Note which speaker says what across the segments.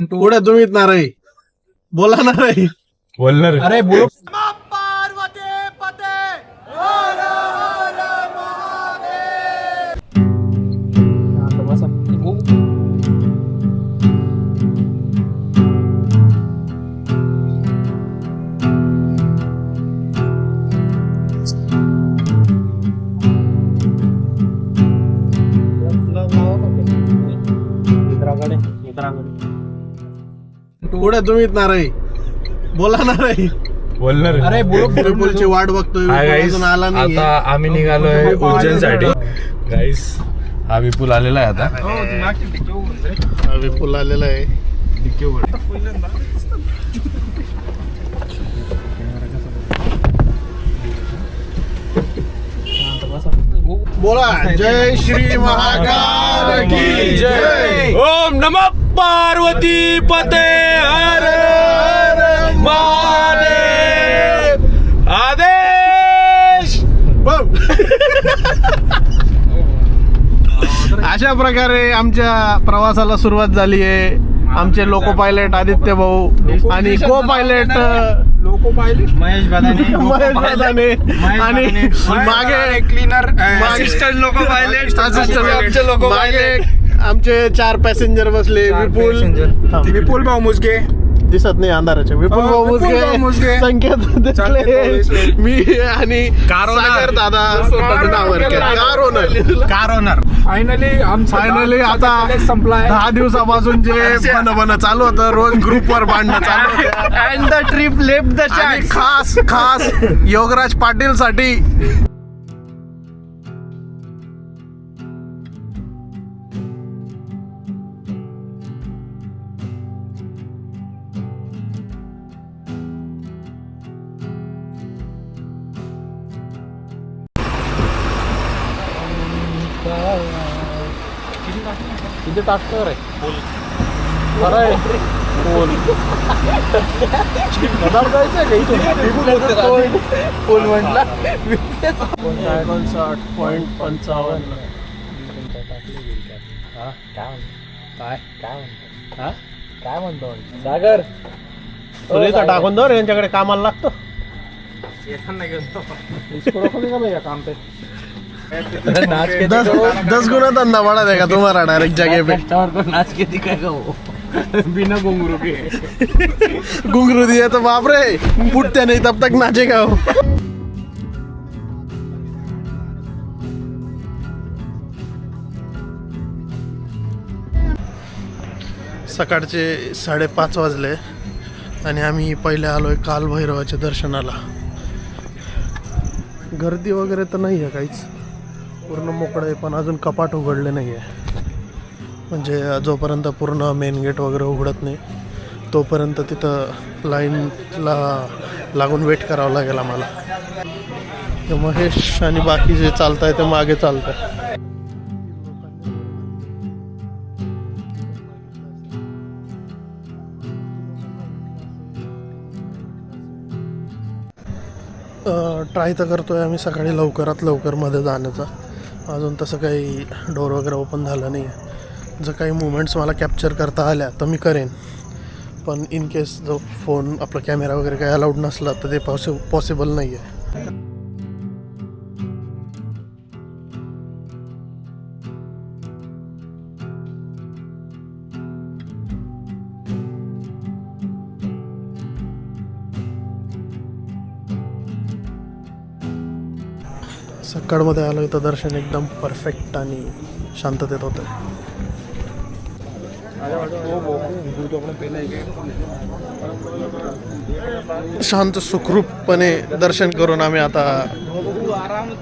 Speaker 1: पुढे तुम्हीच ना रे, बोला ना रे.
Speaker 2: बोलणार.
Speaker 3: अरे बोलो.
Speaker 1: पुढे तुम्हीच ना रे, बोला ना रे.
Speaker 2: बोलणार.
Speaker 3: अरे बोलो.
Speaker 1: विपुलची वाट बघतोय,
Speaker 2: हाय
Speaker 1: विपुल
Speaker 2: गाईस,
Speaker 1: अजून आला नाही.
Speaker 2: आता आम्ही निघालोय उज्जैनसाठी. गाईस, हा विपुल आलेला आहे आता.
Speaker 1: विपुल आलेला आहे. बोला जय श्री महाकाल की जय.
Speaker 2: ओम नमः पार्वती पते हर हर महादेव. आदेश.
Speaker 1: बम. अशा प्रकारे आमच्या प्रवासाला सुरुवात झाली आहे. आमचे लोको पायलट आदित्य भाऊ आणि को pilot
Speaker 3: loco pilot Mahesh बदाने.
Speaker 1: Mahesh बदाने आणि मागे
Speaker 3: क्लीनर
Speaker 1: असिस्टंट
Speaker 3: लोको पायलट.
Speaker 1: आमचे लोको मागे आमचे 4 पॅसेंजर बसले.
Speaker 3: विपुल भाऊ मुसगे
Speaker 1: दिसत नाही अंधाराचे. विपुल भाऊ
Speaker 3: विपुल भाऊ
Speaker 1: मुसगे,
Speaker 3: मुसगे.
Speaker 1: संकेत
Speaker 3: संकेत
Speaker 1: दिसले, मी आणि सागर दादा कारोनर. फायनली आता
Speaker 3: संपलाय.
Speaker 1: 10 दिवसापासून जे बन चालू होतं, रोज ग्रुपवर भांडणं चालू होतं.
Speaker 3: And the trip left the
Speaker 1: आणि खास योगराज पाटील साठी
Speaker 3: किती टाकतो रे. अरे बोल. जायचं का इथून बोल म्हटला.
Speaker 1: 59.55.
Speaker 3: काय म्हणतो सागर.
Speaker 1: तुला टाकून दो यांच्याकडे कामाला लागतो.
Speaker 3: काम पे
Speaker 1: 10 गुना धंदा बढ़ा देगा तुम्हारा डायरेक्ट जगह पे.
Speaker 3: नाच के दिखाएगा वो बिना घुंगरू के.
Speaker 1: घुंघरू दिया तो बाप रे, फूटते नहीं तब तक नाचेगा वो. सकाळचे 5:30 वाजले आणि आम्ही पहिले आलोय कालभैरवाच्या दर्शनाला. गर्दी वगैरे तर नाही आहे काहीच, पूर्ण मोकळं आहे. पण अजून कपाट उघडले नाही आहे, म्हणजे जोपर्यंत पूर्ण मेन गेट वगैरे उघडत नाही तोपर्यंत तिथं लाईनला लागून वेट करावं लागेल आम्हाला. तर महेश आणि बाकी जे चालत आहे ते मागे चालत आहे. ट्राय तर करतोय आम्ही सकाळी लवकरात लवकर मध्ये जाण्याचा. अजून तसं काही डोर वगैरे ओपन झालं नाही आहे. जर काही मुवमेंट्स मला कॅप्चर करता आल्या तर मी करेन, पण इन केस जो फोन आपला कॅमेरा वगैरे काही अलाउड नसला तर ते पॉसिबल नाही आहे. सकाळमध्ये आलो तर दर्शन एकदम परफेक्ट आणि शांततेत होतं. शांत सुखरूपपणे दर्शन करून आम्ही आता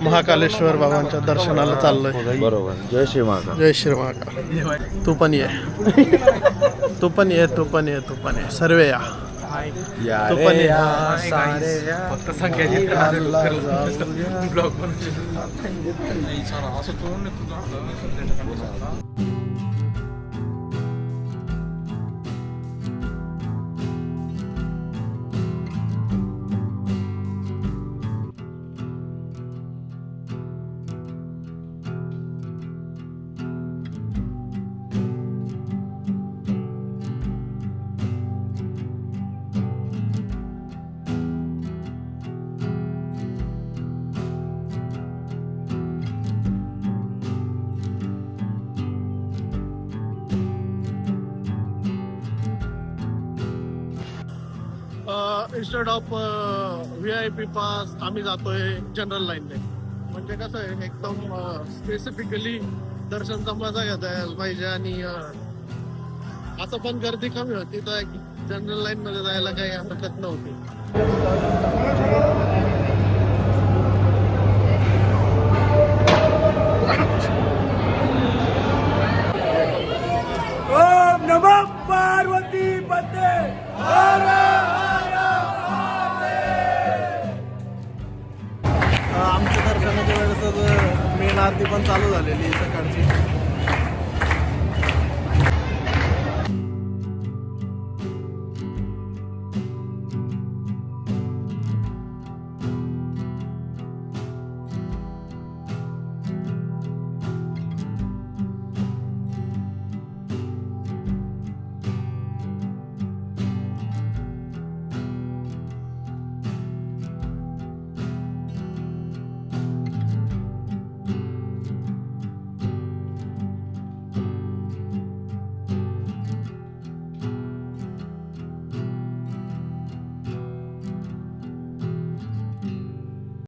Speaker 1: महाकालेश्वर बाबांच्या दर्शनाला चाललोय.
Speaker 2: बरोबर. जय श्री महाकाल.
Speaker 1: जय श्री महाकाल. तू पण ये, तू पण ये, तू पण ये, तू पण ये, सर्व या. तू पण या, सारे या.
Speaker 3: फक्त संख्याची
Speaker 1: इन्स्टेड ऑफ VIP पास आम्ही जातोय जनरल लाईनने. म्हणजे कसं आहे एकदम स्पेसिफिकली दर्शनचा मजा घेता यायला पाहिजे आणि असं पण गर्दी कमी होती तर जनरल लाईन मध्ये जायला काही हरकत नव्हती.
Speaker 3: ओम नमः पार्वती पते.
Speaker 1: आमच्या दर्शनाच्या वेळेस मेन आरती पण चालू झालेली सकाळची.